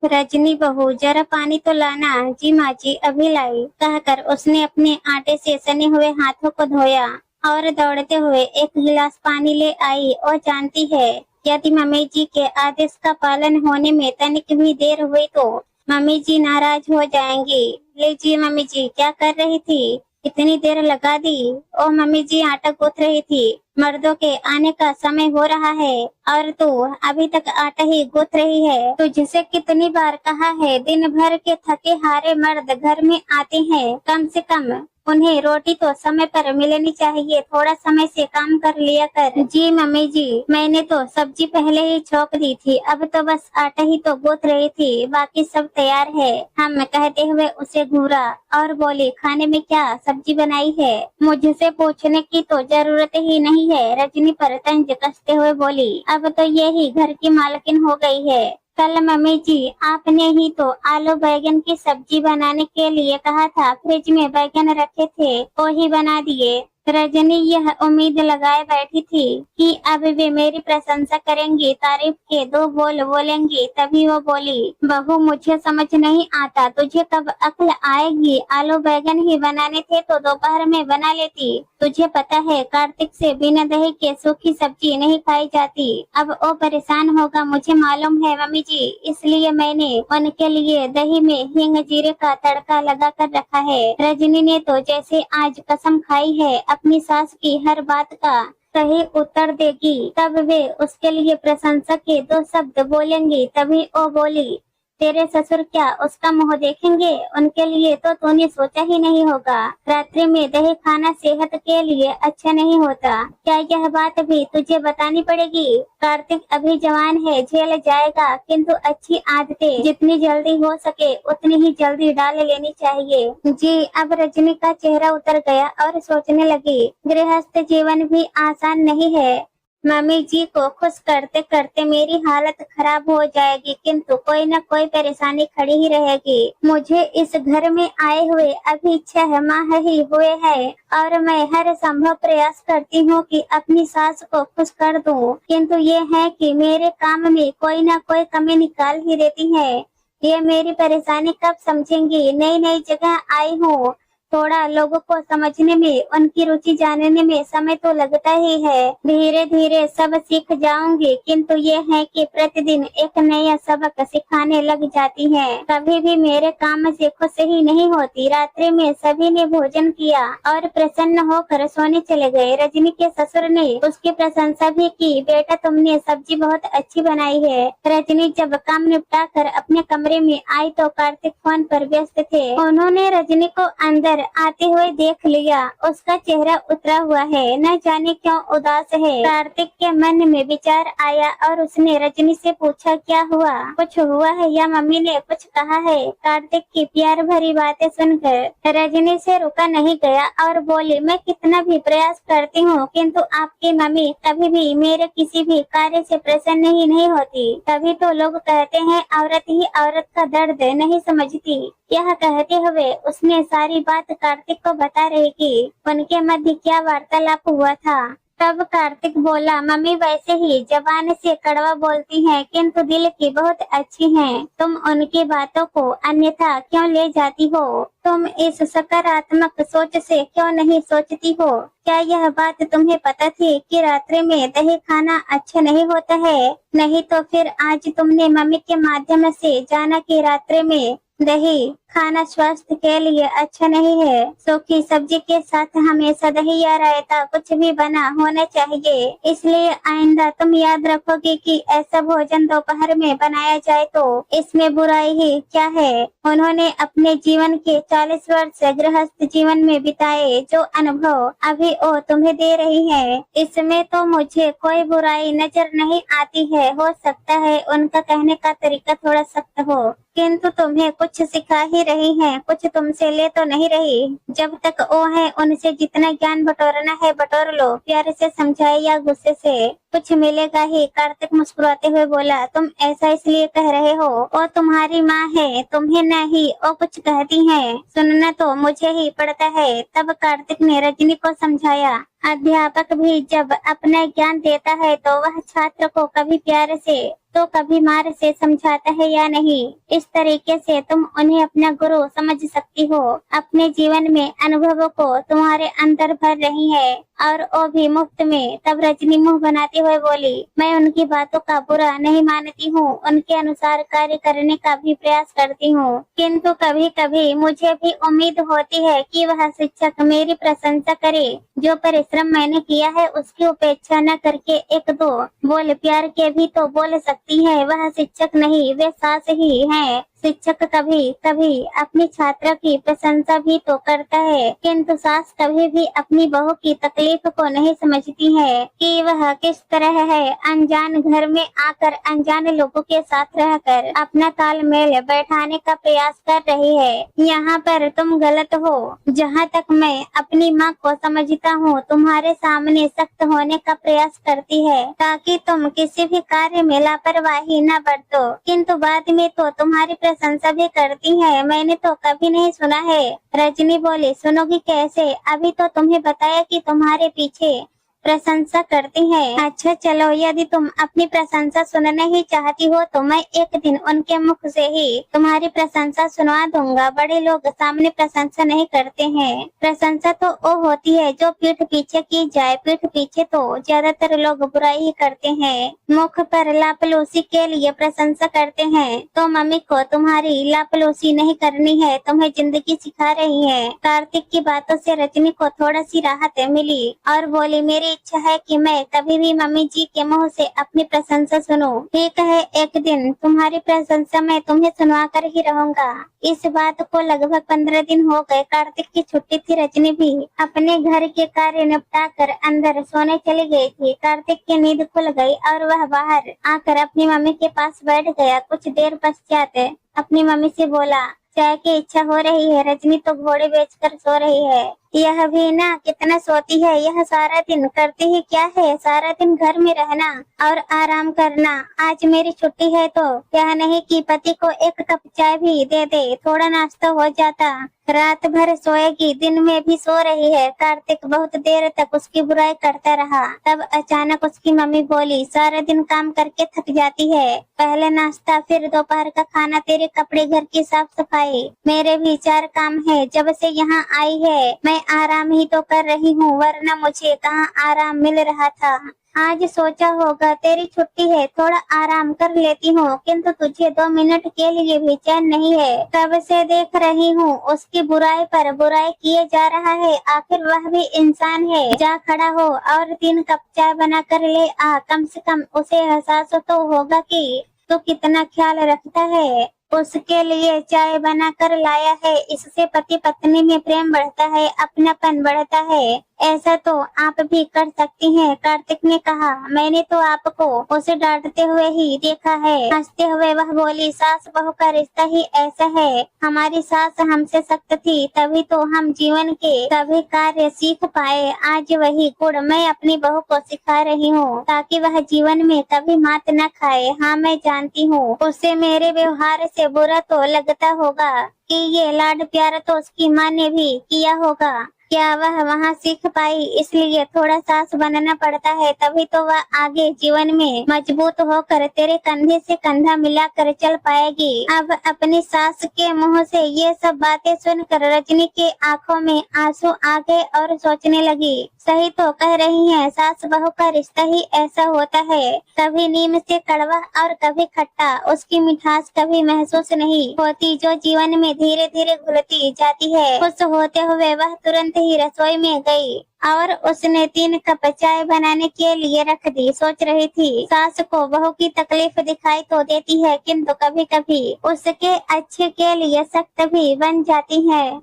रजनी बहू जरा पानी तो लाना। जी माँ जी अभी लाई, कहकर उसने अपने आटे से सने हुए हाथों को धोया और दौड़ते हुए एक गिलास पानी ले आई। और जानती है, यदि मम्मी जी के आदेश का पालन होने में तनिक भी देर हुई तो मम्मी जी नाराज हो जाएंगी। लीजिए मम्मी जी, क्या कर रही थी? इतनी देर लगा दी। ओ मम्मी जी आटा गूंथ रही थी। मर्दों के आने का समय हो रहा है और तू अभी तक आटा ही गूंथ रही है। तुझसे कितनी बार कहा है, दिन भर के थके हारे मर्द घर में आते हैं, कम से कम उन्हें रोटी तो समय पर मिलनी चाहिए। थोड़ा समय से काम कर लिया कर। जी मम्मी जी, मैंने तो सब्जी पहले ही छौंक दी थी, अब तो बस आटा ही तो गूंथ रही थी, बाकी सब तैयार है। हम कहते हुए उसे घूरा और बोली, खाने में क्या सब्जी बनाई है? मुझसे पूछने की तो जरूरत ही नहीं है, रजनी पर तंज कसते हुए बोली। अब तो यही घर की मालकिन हो गई है। कल मम्मी जी आपने ही तो आलू बैगन की सब्जी बनाने के लिए कहा था, फ्रिज में बैगन रखे थे, वो ही बना दिए। रजनी यह उम्मीद लगाए बैठी थी कि अब वे मेरी प्रशंसा करेंगी, तारीफ के दो बोल बोलेंगी। तभी वो बोली, बहू मुझे समझ नहीं आता, तुझे कब अक्ल आएगी? आलू बैगन ही बनाने थे तो दोपहर में बना लेती। तुझे पता है कार्तिक से बिना दही के सूखी सब्जी नहीं खाई जाती। अब वो परेशान होगा मुझे मालूम है मम्मी जी, इसलिए मैंने उनके लिए दही में हींग जीरे का तड़का लगा कर रखा है। रजनी ने तो जैसे आज कसम खाई है अपनी सास की हर बात का सही उत्तर देगी, तब वे उसके लिए प्रशंसा के दो शब्द बोलेंगी। तभी वो बोली, तेरे ससुर क्या उसका मुंह देखेंगे? उनके लिए तो तूने सोचा ही नहीं होगा। रात्रि में दही खाना सेहत के लिए अच्छा नहीं होता। क्या यह बात भी तुझे बतानी पड़ेगी? कार्तिक अभी जवान है, झेल जाएगा, किंतु अच्छी आदतें जितनी जल्दी हो सके उतनी ही जल्दी डाल लेनी चाहिए। जी, अब रजनी का चेहरा उतर गया और सोचने लगी, गृहस्थ जीवन भी आसान नहीं है। मम्मी जी को खुश करते करते मेरी हालत खराब हो जाएगी, किंतु कोई न कोई परेशानी खड़ी ही रहेगी। मुझे इस घर में आए हुए अभी 6 माह ही हुए हैं और मैं हर संभव प्रयास करती हूँ कि अपनी सास को खुश कर दूँ, किंतु ये है कि मेरे काम में कोई न कोई कमी निकाल ही देती है। ये मेरी परेशानी कब समझेंगी? नई नई जगह आई हूँ, थोड़ा लोगों को समझने में, उनकी रुचि जानने में समय तो लगता ही है। धीरे धीरे सब सीख जाऊंगी, किंतु ये है कि प्रतिदिन एक नया सबक सिखाने लग जाती है। कभी भी मेरे काम से खुश ही नहीं होती। रात्रि में सभी ने भोजन किया और प्रसन्न होकर सोने चले गए। रजनी के ससुर ने उसकी प्रशंसा भी की, बेटा तुमने सब्जी बहुत अच्छी बनाई है। रजनी जब काम निपटा कर अपने कमरे में आई तो कार्तिक फोन पर व्यस्त थे। उन्होंने रजनी को अंदर आते हुए देख लिया। उसका चेहरा उतरा हुआ है, न जाने क्यों उदास है। कार्तिक के मन में विचार आया और उसने रजनी से पूछा, क्या हुआ? कुछ हुआ है या मम्मी ने कुछ कहा है? कार्तिक की प्यार भरी बातें सुनकर रजनी से रुका नहीं गया और बोली, मैं कितना भी प्रयास करती हूँ, किंतु आपकी मम्मी कभी भी मेरे किसी भी कार्य से प्रसन्न ही नहीं होती। तभी तो लोग कहते हैं, औरत ही औरत का दर्द नहीं समझती। यह कहते हुए उसने सारी बात कार्तिक को बता रही कि उनके मध्य क्या वार्तालाप हुआ था। तब कार्तिक बोला, मम्मी वैसे ही जबान से कड़वा बोलती हैं, किंतु दिल की बहुत अच्छी हैं। तुम उनकी बातों को अन्यथा क्यों ले जाती हो? तुम इस सकारात्मक सोच से क्यों नहीं सोचती हो? क्या यह बात तुम्हें पता थी कि रात्रि में दही खाना अच्छा नहीं होता है? नहीं तो फिर आज तुमने मम्मी के माध्यम से जाना कि रात्रि में दही खाना स्वास्थ्य के लिए अच्छा नहीं है। सूखी सब्जी के साथ हमेशा दही या रायता कुछ भी बना होना चाहिए। इसलिए आइंदा तुम याद रखोगे कि ऐसा भोजन दोपहर में बनाया जाए तो इसमें बुराई ही क्या है। उन्होंने अपने जीवन के 40 वर्ष गृहस्थ जीवन में बिताए, जो अनुभव अभी वो तुम्हें दे रही है, इसमें तो मुझे कोई बुराई नजर नहीं आती है। हो सकता है उनका कहने का तरीका थोड़ा सख्त हो, किंतु तुम्हें कुछ सिखा ही रही हैं, कुछ तुमसे ले तो नहीं रही। जब तक वो है उनसे जितना ज्ञान बटोरना है बटोर लो, प्यार से समझाए या गुस्से से, कुछ मिलेगा ही। कार्तिक मुस्कुराते हुए बोला, तुम ऐसा इसलिए कह रहे हो, वो तुम्हारी माँ है, तुम्हें नहीं वो कुछ कहती है, सुनना तो मुझे ही पड़ता है। तब कार्तिक ने रजनी को समझाया, अध्यापक भी जब अपना ज्ञान देता है तो वह छात्र को कभी प्यार से तो कभी मार से समझाता है या नहीं। इस तरीके से तुम उन्हें अपना गुरु समझ सकती हो। अपने जीवन में अनुभवों को तुम्हारे अंदर भर रही है और वो भी मुफ्त में। तब रजनी मुंह बनाते हुए बोली, मैं उनकी बातों का बुरा नहीं मानती हूँ, उनके अनुसार कार्य करने का भी प्रयास करती हूँ, किंतु कभी कभी मुझे भी उम्मीद होती है कि वह शिक्षक मेरी प्रशंसा करे। जो परिश्रम मैंने किया है उसकी उपेक्षा न करके एक दो बोल प्यार के भी तो बोल सकती है। वह शिक्षक नहीं, वे सास ही हैं। शिक्षक कभी कभी अपनी छात्र की प्रशंसा भी तो करता है, किंतु सास कभी भी अपनी बहू की तकलीफ को नहीं समझती है कि वह किस तरह है। अनजान घर में आकर अनजान लोगों के साथ रहकर अपना तालमेल बैठाने का प्रयास कर रही है। यहाँ पर तुम गलत हो। जहाँ तक मैं अपनी माँ को समझता हूँ, तुम्हारे सामने सख्त होने का प्रयास करती है ताकि तुम किसी भी कार्य में लापरवाही न बरतो, किंतु बाद में तो तुम्हारी प्रशंसा भी करती है। मैंने तो कभी नहीं सुना है। रजनी बोली, सुनोगी कैसे? अभी तो तुम्हें बताया कि तुम्हारे पीछे प्रशंसा करती है। अच्छा चलो, यदि तुम अपनी प्रशंसा सुनना ही चाहती हो तो मैं एक दिन उनके मुख से ही तुम्हारी प्रशंसा सुनवा दूंगा। बड़े लोग सामने प्रशंसा नहीं करते हैं। प्रशंसा तो वो होती है जो पीठ पीछे की जाए। पीठ पीछे तो ज्यादातर लोग बुराई ही करते हैं, मुख पर लापलूसी के लिए प्रशंसा करते हैं। तो मम्मी को तुम्हारी लापलूसी नहीं करनी है, तुम्हें जिंदगी सिखा रही है। कार्तिक की बातों से रजनी को थोड़ा सी राहत मिली और बोली, मेरी इच्छा है कि मैं कभी भी मम्मी जी के मुंह से अपनी प्रशंसा सुनूं। ठीक है, एक दिन तुम्हारी प्रशंसा मैं तुम्हें सुनवा कर ही रहूंगा। इस बात को लगभग 15 दिन हो गए। कार्तिक की छुट्टी थी। रजनी भी अपने घर के कार्य निपटा कर अंदर सोने चली गई थी। कार्तिक की नींद खुल गई और वह बाहर आकर अपनी मम्मी के पास बैठ गया। कुछ देर पश्चात अपनी मम्मी से बोला, चाय की इच्छा हो रही है? रजनी तो घोड़े बेचकर सो रही है। यह भी ना कितना सोती है। यह सारा दिन करती ही क्या है? सारा दिन घर में रहना और आराम करना। आज मेरी छुट्टी है तो यह नहीं कि पति को एक कप चाय भी दे दे, थोड़ा नाश्ता हो जाता। रात भर सोएगी, दिन में भी सो रही है। कार्तिक बहुत देर तक उसकी बुराई करता रहा। तब अचानक उसकी मम्मी बोली, सारा दिन काम करके थक जाती है, पहले नाश्ता फिर दोपहर का खाना, तेरे कपड़े, घर की साफ सफाई, मेरे भी 4 काम है। जब से यहाँ आई है मैं आराम ही तो कर रही हूँ, वरना मुझे कहाँ आराम मिल रहा था। आज सोचा होगा तेरी छुट्टी है, थोड़ा आराम कर लेती हूँ, किंतु तुझे 2 मिनट के लिए भी चैन नहीं है। कब से देख रही हूँ उसकी बुराई पर बुराई किए जा रहा है। आखिर वह भी इंसान है। जा खड़ा हो और 3 कप चाय बना कर ले आ। कम से कम उसे एहसास तो होगा कि तू कितना ख्याल रखता है। उसके लिए चाय बना कर लाया है। इससे पति पत्नी में प्रेम बढ़ता है, अपनापन बढ़ता है। ऐसा तो आप भी कर सकती हैं। कार्तिक ने कहा, मैंने तो आपको उसे डांटते हुए ही देखा है। हंसते हुए वह बोली, सास बहू का रिश्ता ही ऐसा है। हमारी सास हमसे सख्त थी, तभी तो हम जीवन के सभी कार्य सीख पाए। आज वही गुण मैं अपनी बहू को सिखा रही हूँ ताकि वह जीवन में कभी मात न खाए। हाँ, मैं जानती हूँ उसे मेरे व्यवहार से बुरा तो लगता होगा कि ये लाड प्यार तो उसकी माँ ने भी किया होगा। क्या वह वहाँ सीख पाई? इसलिए थोड़ा सास बनना पड़ता है, तभी तो वह आगे जीवन में मजबूत होकर तेरे कंधे से कंधा मिलाकर चल पाएगी। अब अपनी सास के मुंह से ये सब बातें सुनकर रजनी के आंखों में आंसू आ गए और सोचने लगी, सही तो कह रही है, सास बहू का रिश्ता ही ऐसा होता है। कभी नीम से कड़वा और कभी खट्टा। उसकी मिठास कभी महसूस नहीं होती, जो जीवन में धीरे धीरे घुलती जाती है। खुश होते हुए वह तुरंत ही रसोई में गई और उसने 3 कप चाय बनाने के लिए रख दी। सोच रही थी, सास को बहू की तकलीफ दिखाई तो देती है, किंतु कभी कभी उसके अच्छे के लिए सख्त भी बन जाती है।